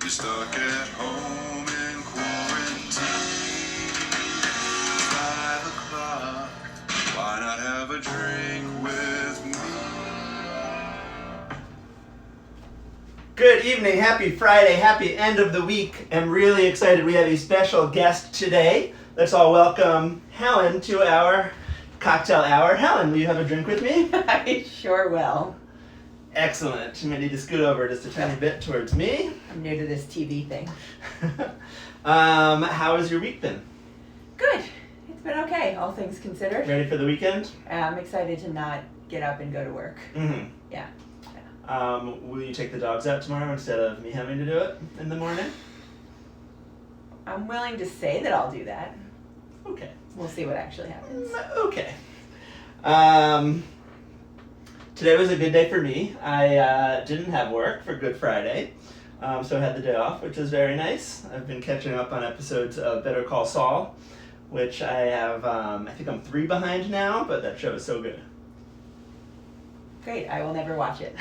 You're stuck at home in quarantine. 5 o'clock. Why not have a drink with me? Good evening, happy Friday, happy end of the week. I'm really excited we have a special guest today. Let's all welcome Helen to our cocktail hour. Helen, will you have a drink with me? I sure will. Excellent. You may need to scoot over just a tiny bit towards me. I'm new to this TV thing. How has your week been? Good. It's been okay, all things considered. Ready for the weekend? I'm excited to not get up and go to work. Mm-hmm. Yeah. Will you take the dogs out tomorrow instead of me having to do it in the morning? I'm willing to say that I'll do that. Okay. We'll see what actually happens. Okay. Today was a good day for me. I didn't have work for Good Friday, so I had the day off, which was very nice. I've been catching up on episodes of Better Call Saul, which I have, I think I'm 3 behind now, but that show is so good. Great, I will never watch it.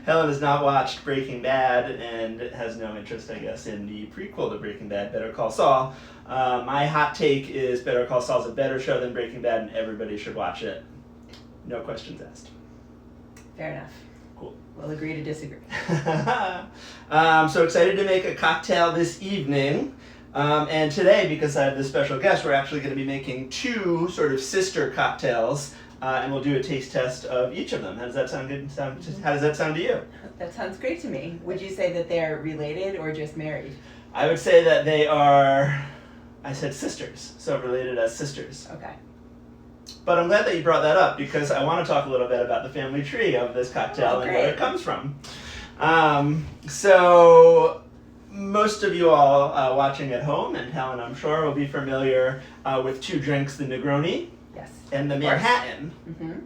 Helen has not watched Breaking Bad and has no interest, I guess, in the prequel to Breaking Bad, Better Call Saul. My hot take is Better Call Saul is a better show than Breaking Bad and everybody should watch it. No questions asked. Fair enough. Cool. We'll agree to disagree. So excited to make a cocktail this evening. And today, because I have this special guest, we're actually going to be making 2 sort of sister cocktails. And we'll do a taste test of each of them. How does that sound good? How does that sound to you? That sounds great to me. Would you say that they're related or just married? I would say that they are, I said sisters, so related as sisters. Okay. But I'm glad that you brought that up because I want to talk a little bit about the family tree of this cocktail and where it comes from. So most of you all watching at home, and Helen I'm sure will be familiar with 2 drinks, the Negroni. Yes. And the Manhattan. Mm-hmm.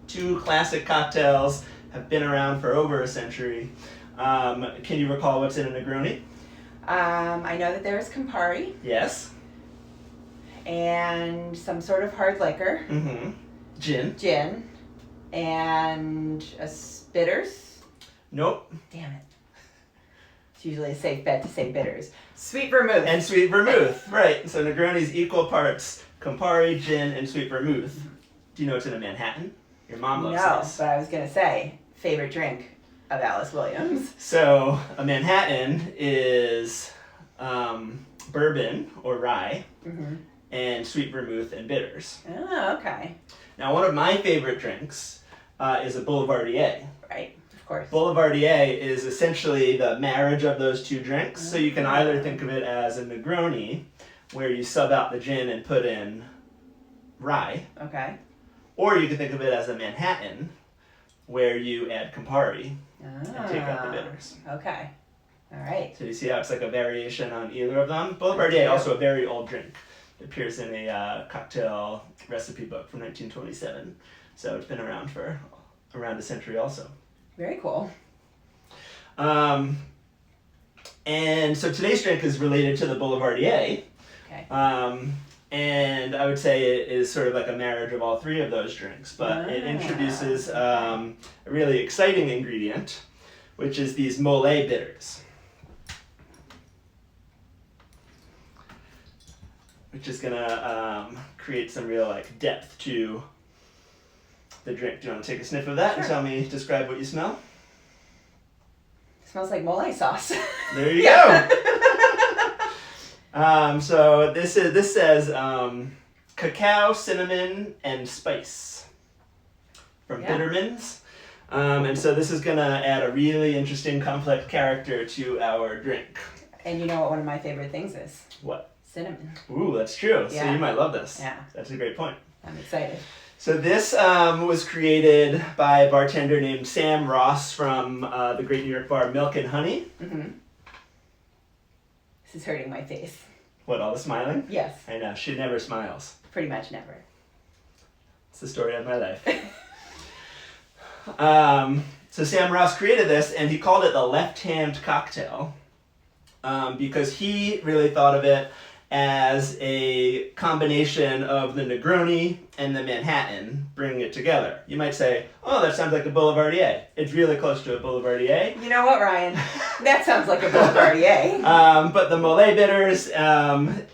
2 classic cocktails, have been around for over a century. Can you recall what's in a Negroni? I know that there's Campari Yes. and some sort of hard liquor, Mm-hmm. Gin. and bitters. Nope. Damn it. It's usually a safe bet to say bitters. Sweet vermouth. And sweet vermouth. Right. So Negroni's equal parts Campari, gin, and sweet vermouth. Do you know what's in a Manhattan? Your mom loves No, this. but I was going to say, favorite drink of Alice Williams. So a Manhattan is bourbon or rye Mm-hmm. and sweet vermouth and bitters. Oh, okay. Now one of my favorite drinks is a Boulevardier. Right, of course. Boulevardier is essentially the marriage of those 2 drinks. So you can either think of it as a Negroni, where you sub out the gin and put in rye, Okay. or you can think of it as a Manhattan, where you add Campari and take out the bitters. Okay. All right. So you see how it's like a variation on either of them? Boulevardier, also a very old drink. It appears in a cocktail recipe book from 1927. So it's been around for around a century also. Very cool. And so today's drink is related to the Boulevardier. Okay. And I would say it is sort of like a marriage of all 3 of those drinks, but it introduces a really exciting ingredient, which is these mole bitters, which is gonna create some real like depth to the drink. Do you want to take a sniff of that and Sure. tell me, describe what you smell? It smells like mole sauce. There you go. So this says cacao, cinnamon, and spice from Yeah. Bittermans. And so this is gonna add a really interesting complex character to our drink. And you know what one of my favorite things is? What? Cinnamon. Ooh, that's true. So Yeah. you might love this. Yeah. That's a great point. I'm excited. So this was created by a bartender named Sam Ross from the great New York bar Milk and Honey. Mm-hmm. This is hurting my face. What, all the smiling? Yes, I know, she never smiles. pretty much never. It's the story of my life. So Sam Ross created this, and he called it the left-hand cocktail because he really thought of it as a combination of the Negroni and the Manhattan, bringing it together. You might say, oh, that sounds like a Boulevardier. It's really close to a Boulevardier. You know what, Ryan? That sounds like a Boulevardier. But the Mollet Bitters,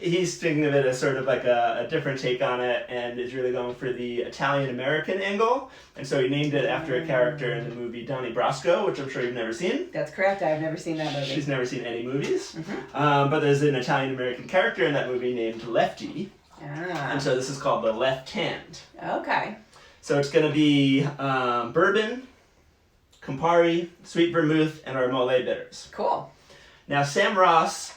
he's thinking of it as sort of like a different take on it, and is really going for the Italian-American angle. And so he named it after a character in the movie Donnie Brasco, which I'm sure you've never seen. That's correct. I've never seen that movie. She's never seen any movies. Mhm. But there's an Italian-American character in that movie named Lefty. Ah. And so this is called the Left Hand. Okay. So it's going to be bourbon, Campari, sweet vermouth, and our Mollet Bitters. Cool. Now, Sam Ross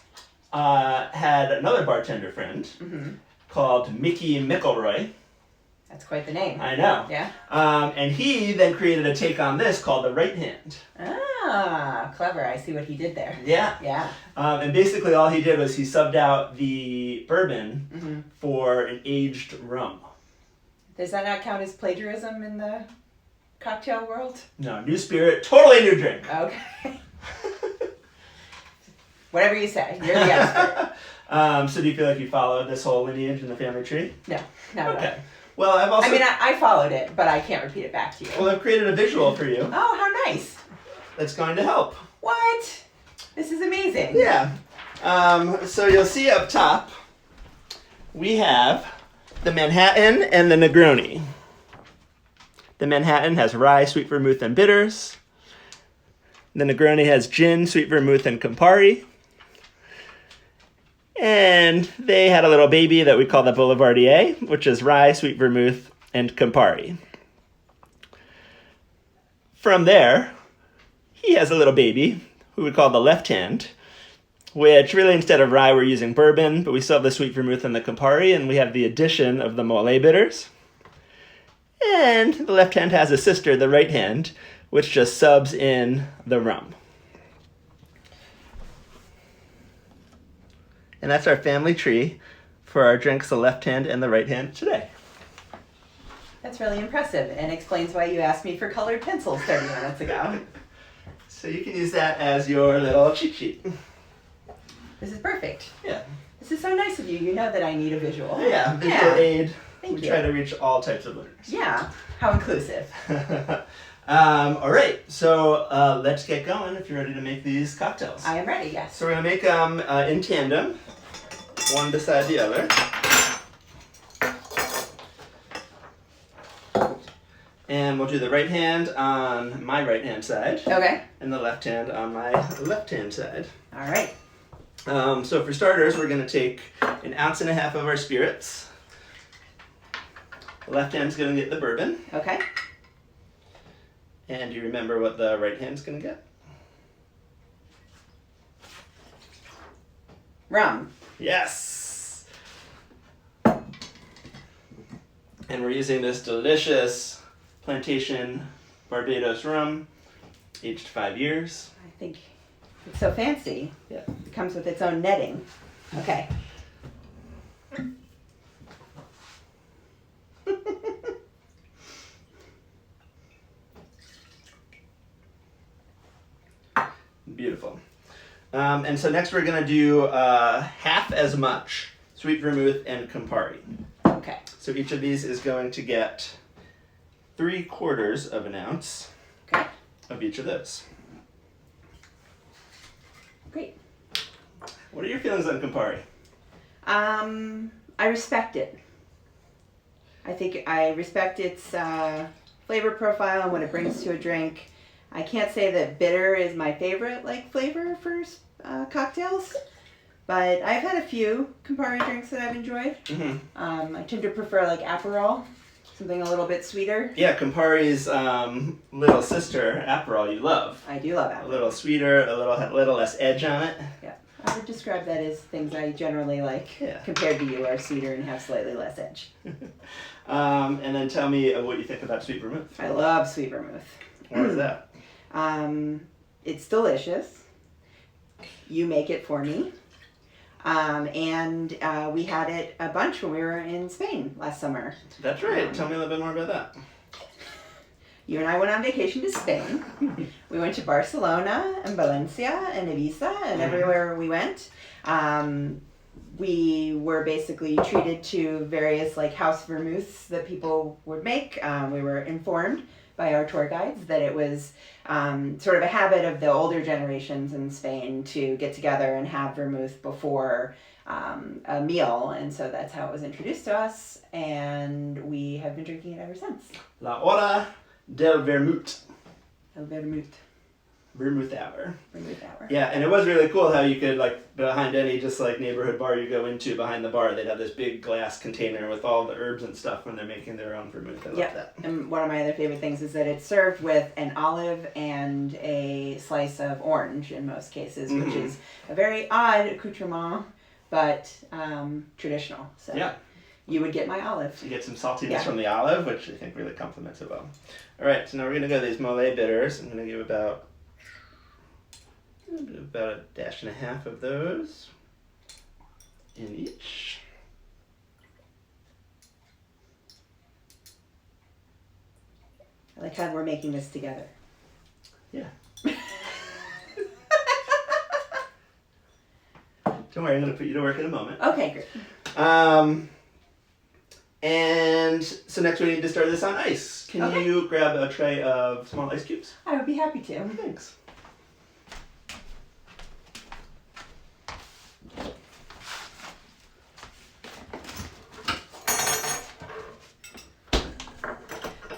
had another bartender friend Mhm. called Mickey McElroy. That's quite the name. I know. Yeah. And he then created a take on this called the Right Hand. Ah, clever. I see what he did there. Yeah. Yeah. And basically all he did was he subbed out the bourbon Mhm. for an aged rum. Does that not count as plagiarism in the cocktail world? No, new spirit, totally new drink. Okay. Whatever you say. You're the expert. So do you feel like you followed this whole lineage in the family tree? No, not at all. Okay. Well, I've also... I mean, I followed it, but I can't repeat it back to you. Well, I've created a visual for you Oh, how nice. that's going to help. What? This is amazing. Yeah. So you'll see up top, we have the Manhattan and the Negroni. The Manhattan has rye, sweet vermouth, and bitters. The Negroni has gin, sweet vermouth, and Campari. And they had a little baby that we call the Boulevardier, which is rye, sweet vermouth, and Campari. From there, he has a little baby, who we call the Left Hand, which really instead of rye we're using bourbon, but we still have the sweet vermouth and the Campari, and we have the addition of the Mollet Bitters. And the Left Hand has a sister, the Right Hand, which just subs in the rum. And that's our family tree for our drinks, the Left Hand and the Right Hand today. That's really impressive and explains why you asked me for colored pencils 30 minutes ago. So you can use that as your little cheat sheet. This is perfect. Yeah. This is so nice of you. You know that I need a visual. Yeah, visual Yeah. aid. Thank We you. try to reach all types of learners. Yeah. How inclusive. All right, so let's get going if you're ready to make these cocktails. I am ready, yes. So we're gonna make them in tandem, one beside the other. And we'll do the right hand on my right hand side Okay. and the left hand on my left hand side. All right. So for starters, we're gonna take 1.5 ounces of our spirits. The left hand's gonna get the bourbon. Okay. And you remember what the right hand's gonna get? Rum. Yes! And we're using this delicious plantation Barbados rum, aged 5 years. I think it's so fancy. Yeah. It comes with its own netting. Okay. Beautiful. And so next we're gonna do half as much sweet vermouth and Campari. Okay. So each of these is going to get 3/4 ounce Okay. of each of those. Great. What are your feelings on Campari? I respect it. I think I respect its flavor profile and what it brings to a drink. I can't say that bitter is my favorite flavor for cocktails, but I've had a few Campari drinks that I've enjoyed. Mm-hmm. I tend to prefer Aperol, something a little bit sweeter. Yeah, Campari's little sister, Aperol, you love. I do love A Aperol. little sweeter, a little less edge on it. Yeah, I would describe that as things I generally like. Yeah. Compared to you, are sweeter and have slightly less edge. And then tell me what you think about sweet vermouth. I love sweet vermouth. What is that? It's delicious. You make it for me. And we had it a bunch when we were in Spain last summer. That's right. Tell me a little bit more about that. You and I went on vacation to Spain. We went to Barcelona and Valencia and Ibiza and everywhere we went. we were basically treated to various like house vermouths that people would make. We were informed by our tour guides that it was sort of a habit of the older generations in Spain to get together and have vermouth before a meal, and so that's how it was introduced to us, and we have been drinking it ever since. La hora del vermouth. El vermouth. Vermouth hour. Vermouth hour. Yeah, and it was really cool how you could, like, behind any just like neighborhood bar you go into, behind the bar, they'd have this big glass container with all the herbs and stuff when they're making their own vermouth. I love that. And one of my other favorite things is that it's served with an olive and a slice of orange in most cases, which is a very odd accoutrement, but traditional. So Yeah. you would get my olive. You get some saltiness from the olive, which I think really complements it well. All right, so now we're going to go to these mole bitters. I'm going to give about a dash and a half of those in each. I like how we're making this together. Yeah. Don't worry, I'm going to put you to work in a moment. Okay, great. And so next we need to stir this on ice. Can Okay. you grab a tray of small ice cubes? I would be happy to. Thanks.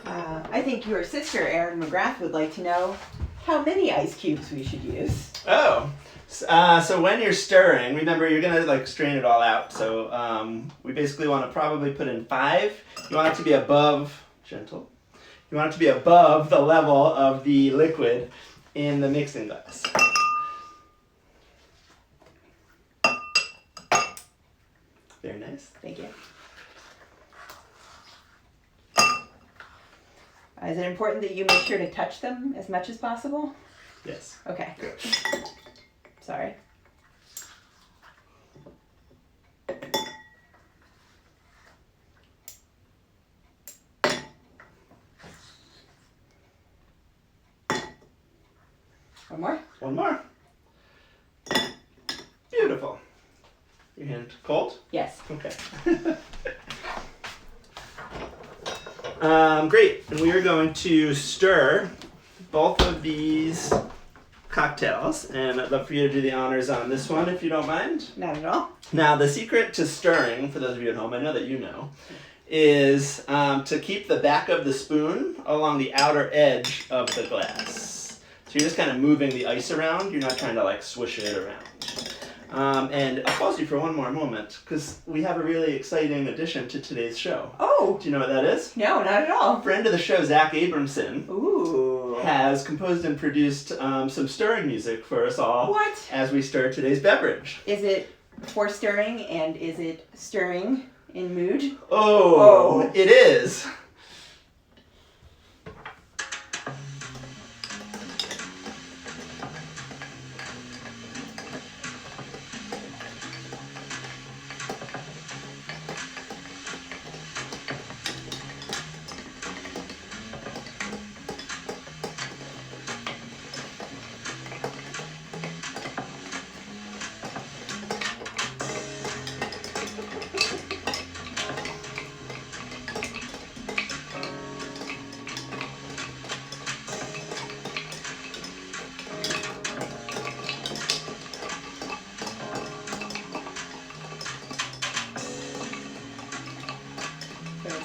I think your sister, Erin McGrath, would like to know how many ice cubes we should use. Oh, so when you're stirring, remember you're gonna like strain it all out. So we basically want to probably put in 5. You want it to be above, gentle. You want it to be above the level of the liquid in the mixing glass. Very nice. Thank you. Is it important that you make sure to touch them as much as possible? Yes. Okay. Sorry. One more? One more. Beautiful. Your hand cold? Yes. Okay. Great. And we are going to stir both of these cocktails, and I'd love for you to do the honors on this one if you don't mind. Not at all. Now, the secret to stirring, for those of you at home, I know that you know, is to keep the back of the spoon along the outer edge of the glass. So you're just kind of moving the ice around. You're not trying to like swish it around. And I'll pause you for one more moment because we have a really exciting addition to today's show. Oh! Do you know what that is? No, not at all. Friend of the show, Zach Abramson, Ooh. has composed and produced some stirring music for us all What? as we stir today's beverage. Is it for stirring, and is it stirring in mood? Oh. It is.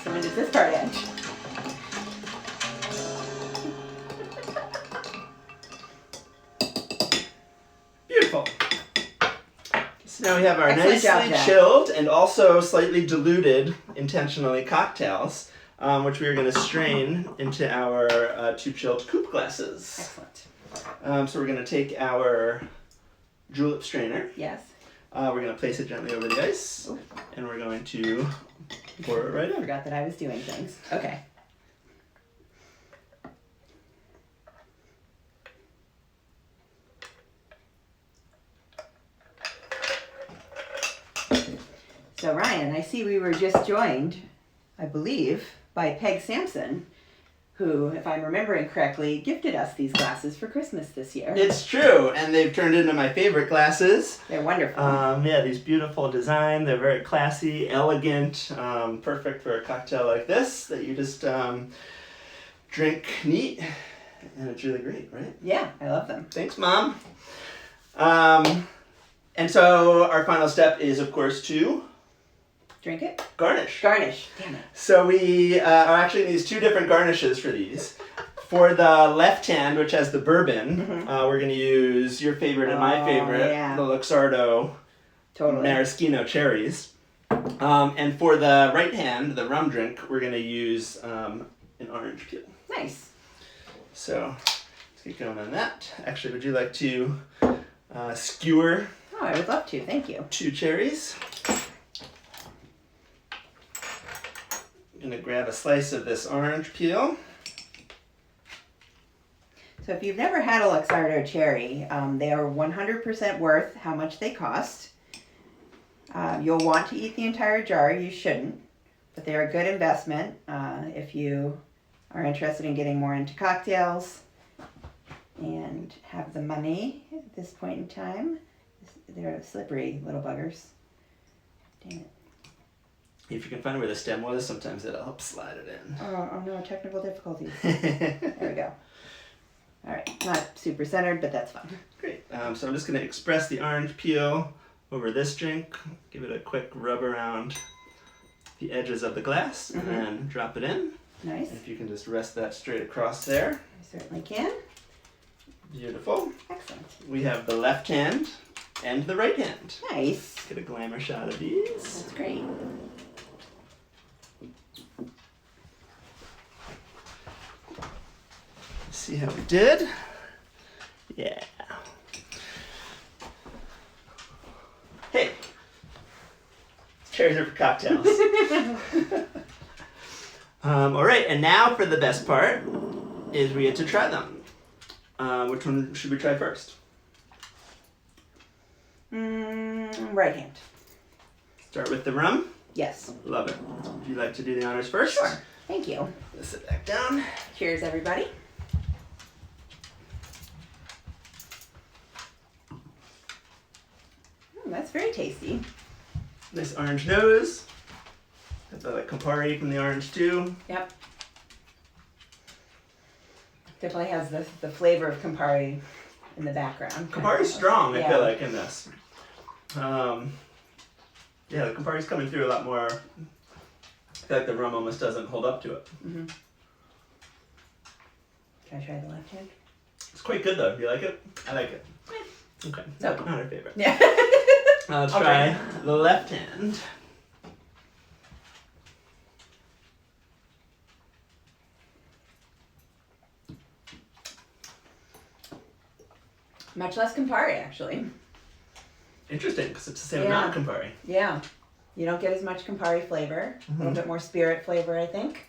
So when does this part end? Beautiful. So now we have our Excellent job, nicely Jack. chilled and also slightly diluted, intentionally, cocktails, which we are going to strain into our 2 chilled coupe glasses. Excellent. So we're going to take our julep strainer. Yes. We're going to place it gently over the ice, Ooh. and we're going to pour it right I in. forgot that I was doing things. Okay. So Ryan, I see we were just joined, I believe, by Peg Sampson, who, if I'm remembering correctly, gifted us these glasses for Christmas this year. It's true, and they've turned into my favorite glasses. They're wonderful. Yeah, these beautiful design. They're very classy, elegant, perfect for a cocktail like this that you just drink neat, and it's really great, right? Yeah, I love them. Thanks, Mom. And so our final step is, of course, to Drink it? garnish. Garnish. Damn it. So we are actually going to use two different garnishes for these. For the left hand, which has the bourbon, we're going to use your favorite and my Oh, favorite, yeah. the Luxardo Totally. Maraschino cherries. And for the right hand, the rum drink, we're going to use an orange peel. Nice. So let's get going on that. Actually, would you like to skewer Oh, I would love to. Thank you. 2 cherries? I'm going to grab a slice of this orange peel. So if you've never had a Luxardo cherry, they are 100% worth how much they cost. You'll want to eat the entire jar. You shouldn't. But they're a good investment if you are interested in getting more into cocktails and have the money at this point in time. They're slippery little buggers. Dang it. If you can find where the stem was, sometimes it'll help slide it in. Oh no, technical difficulties. There we go. All right, not super centered, but that's fine. Great. So I'm just going to express the orange peel over this drink. Give it a quick rub around the edges of the glass, and then drop it in. Nice. If you can just rest that straight across there. I certainly can. Beautiful. Excellent. We have the left hand and the right hand. Nice. Get a glamour shot of these. That's great. See how we did? Yeah. Hey, cherries are for cocktails. All right, and now for the best part is we get to try them. Which one should we try first? Right hand. Start with the rum. Yes. Love it. Would you like to do the honors first? Sure. Thank you. Let's sit back down. Cheers, everybody. That's very tasty. Nice orange nose. Got the Campari from the orange too. Yep. Definitely has the flavor of Campari in the background. Campari's strong, I Yeah. feel like, in this. Yeah, the Campari's coming through a lot more. I feel like the rum almost doesn't hold up to it. Mm-hmm. Can I try the left hand? It's quite good though. Do you like it? I like it. Okay. So- Not our favorite. Yeah. Let's I'll try the left hand. Much less Campari, actually. Interesting, because it's the same Yeah. amount of Campari. Yeah. You don't get as much Campari flavor. A little bit more spirit flavor, I think.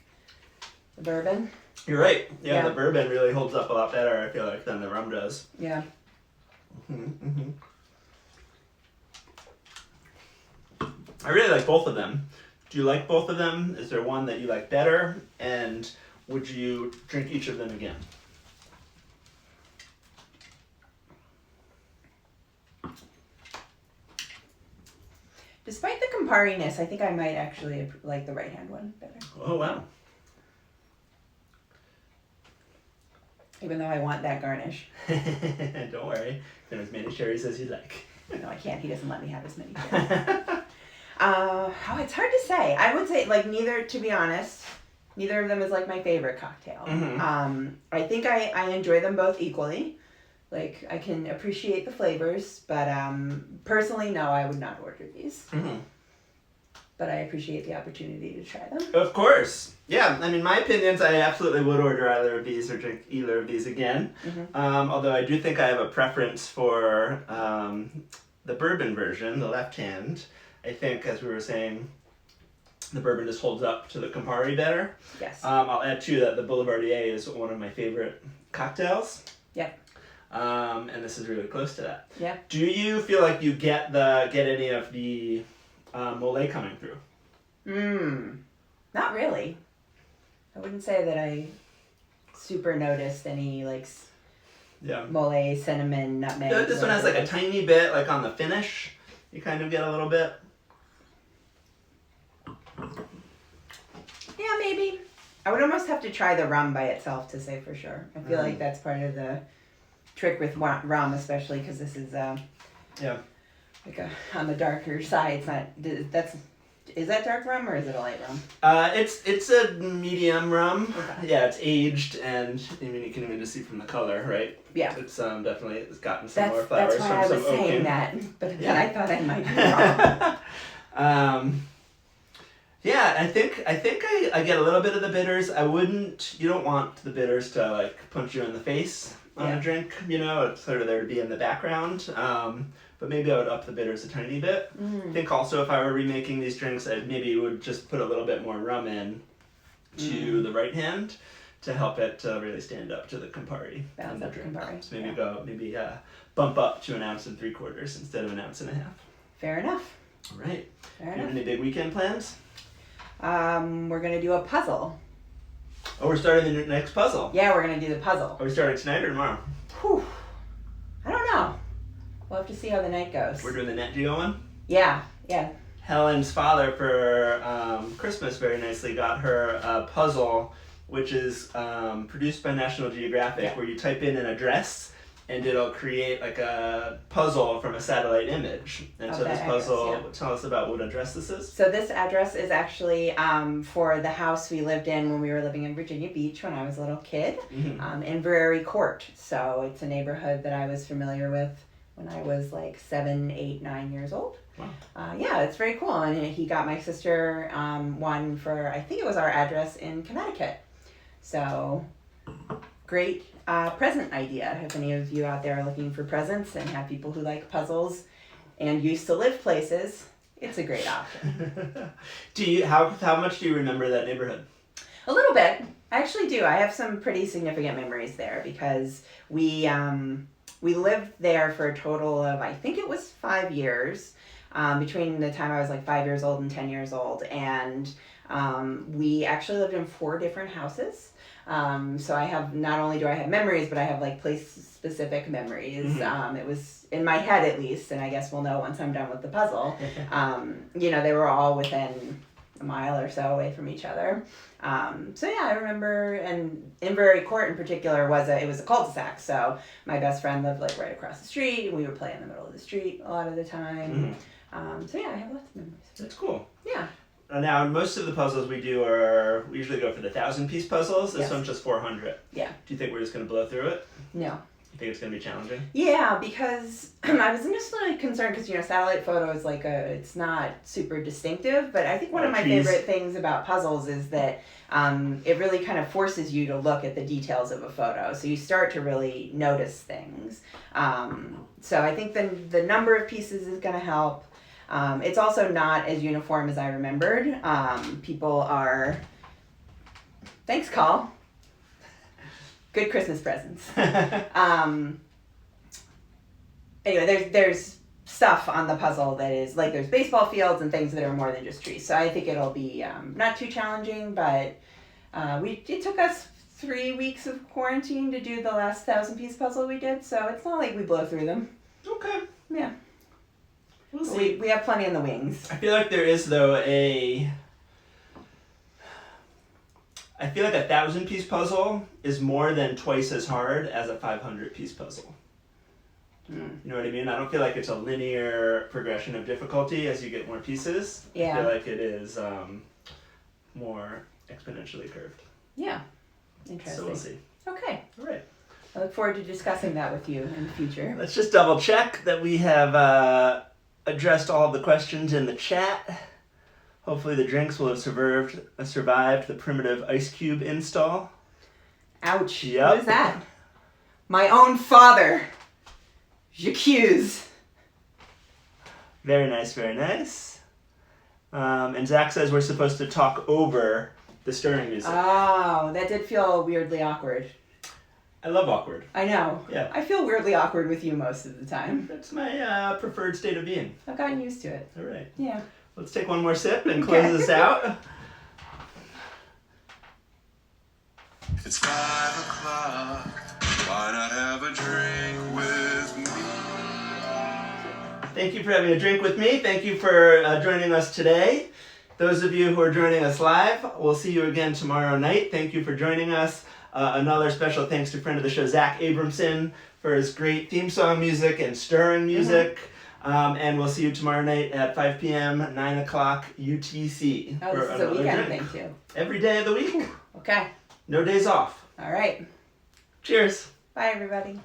The bourbon. You're right. Yeah, Yeah. the bourbon really holds up a lot better, I feel like, than the rum does. Yeah. Mm-hmm. I really like both of them. Do you like both of them? Is there one that you like better? And would you drink each of them again? Despite the Campari-ness, I think I might actually like the right-hand one better. Oh, wow. Even though I want that garnish. Don't worry. There as many cherries as you like. No, I can't. He doesn't let me have as many. It's hard to say. I would say, like, neither, to be honest, neither of them is, like, my favorite cocktail. Mhm. I think I enjoy them both equally. Like, I can appreciate the flavors, but personally, no, I would not order these. Mm-hmm. But I appreciate the opportunity to try them. Of course. Yeah, I mean, my opinions, I absolutely would order either of these or drink either of these again. Although I do think I have a preference for the bourbon version, the left hand. I think, as we were saying, the bourbon just holds up to the Campari better. Yes. I'll add too that the Boulevardier is one of my favorite cocktails. Yeah. And this is really close to that. Yeah. Do you feel like you get any of the Mole coming through? Not really. I wouldn't say that I super noticed any like Yeah. mole, cinnamon, nutmeg. This one has like a tiny bit, like on the finish. You kind of get a little bit. Yeah, maybe. I would almost have to try the rum by itself to say for sure. I feel like that's part of the trick with rum, especially because this is Yeah. like on the darker side. It's not. Is that dark rum or is it a light rum? It's a medium rum. Okay. Yeah, it's aged, and I mean you can even just see from the color, right? Yeah. It's definitely it's gotten some more That's flowers why from I some was saying oaking. that, but then Yeah. I thought I might be wrong. Yeah, I think I get a little bit of the bitters. You don't want the bitters to like punch you in the face on Yeah. a drink, you know, it's sort of there to be in the background. But maybe I would up the bitters a tiny bit. I think also if I were remaking these drinks, I maybe would just put a little bit more rum in to the right hand to help it really stand up to the Campari. Balance in the up the drink. Campari, So maybe yeah. bump up to 1 3/4 ounces instead of 1 1/2 ounces. Fair enough. All right. Fair You have enough. any big weekend plans? We're gonna do a puzzle. Oh, we're starting the next puzzle. Yeah, we're gonna do the puzzle. Are we starting tonight or tomorrow? Whew. I don't know. We'll have to see how the night goes. We're doing the Net Geo one. Yeah. Helen's father for Christmas very nicely got her a puzzle, which is produced by National Geographic, Yeah. where you type in an address and it'll create like a puzzle from a satellite image. And Of so that this address, puzzle, yeah. tell us about what address this is. So this address is actually for the house we lived in when we were living in Virginia Beach when I was a little kid, Mhm. Inverary Court. So it's a neighborhood that I was familiar with when I was like 7, 8, 9 years old. Wow. Yeah, it's very cool. And he got my sister one for, I think it was our address in Connecticut. So great present idea. If any of you out there are looking for presents and have people who like puzzles and used to live places, it's a great option. How much do you remember that neighborhood? A little bit. I actually do. I have some pretty significant memories there because we lived there for a total of, I think it was 5 years, between the time I was like 5 years old and 10 years old. And we actually lived in 4 different houses. So I have, not only do I have memories, but I have like place-specific memories. Mhm. It was in my head at least, and I guess we'll know once I'm done with the puzzle. They were all within a mile or so away from each other. So yeah, I remember, and Inverary Court in particular it was a cul-de-sac. So my best friend lived like right across the street, and we would play in the middle of the street a lot of the time. So yeah, I have lots of memories. That's cool. Yeah. Now, most of the puzzles we do we usually go for the 1,000-piece puzzles. This Yes. one's just 400. Yeah. Do you think we're just going to blow through it? No. You think it's going to be challenging? Yeah, because I was initially concerned because satellite photo is like it's not super distinctive, but I think one of my trees. favorite things about puzzles is that it really kind of forces you to look at the details of a photo, so you start to really notice things. So I think the number of pieces is going to help. It's also not as uniform as I remembered. People are. Thanks, Call. Good Christmas presents. Anyway, there's stuff on the puzzle that is like there's baseball fields and things that are more than just trees. So I think it'll be not too challenging, but it took us 3 weeks of quarantine to do the last 1,000-piece puzzle we did. So it's not like we blow through them. Okay. Yeah. We'll see. We have plenty in the wings. I feel like there is, though, I feel like a 1,000-piece puzzle is more than twice as hard as a 500-piece puzzle. You know what I mean? I don't feel like it's a linear progression of difficulty as you get more pieces. Yeah. I feel like it is more exponentially curved. Yeah. Interesting. So we'll see. Okay. All right. I look forward to discussing that with you in the future. Let's just double check that we have addressed all of the questions in the chat. Hopefully the drinks will have survived the primitive ice cube install. Ouch. Yep. What is that? My own father. J'accuse. Very nice, very nice. And Zach says we're supposed to talk over the stirring music. Oh, that did feel weirdly awkward. I love awkward. I know. Yeah. I feel weirdly awkward with you most of the time. That's my preferred state of being. I've gotten used to it. All right. Yeah. Let's take one more sip and close this out. It's 5 o'clock. Why not have a drink with me? Thank you for having a drink with me. Thank you for joining us today. Those of you who are joining us live, we'll see you again tomorrow night. Thank you for joining us. Another special thanks to friend of the show, Zach Abramson, for his great theme song music and stirring music. And we'll see you tomorrow night at 5 p.m., 9 o'clock UTC. Oh, for this is a another weekend drink. thing too. Every day of the week. Okay. No days off. All right. Cheers. Bye, everybody.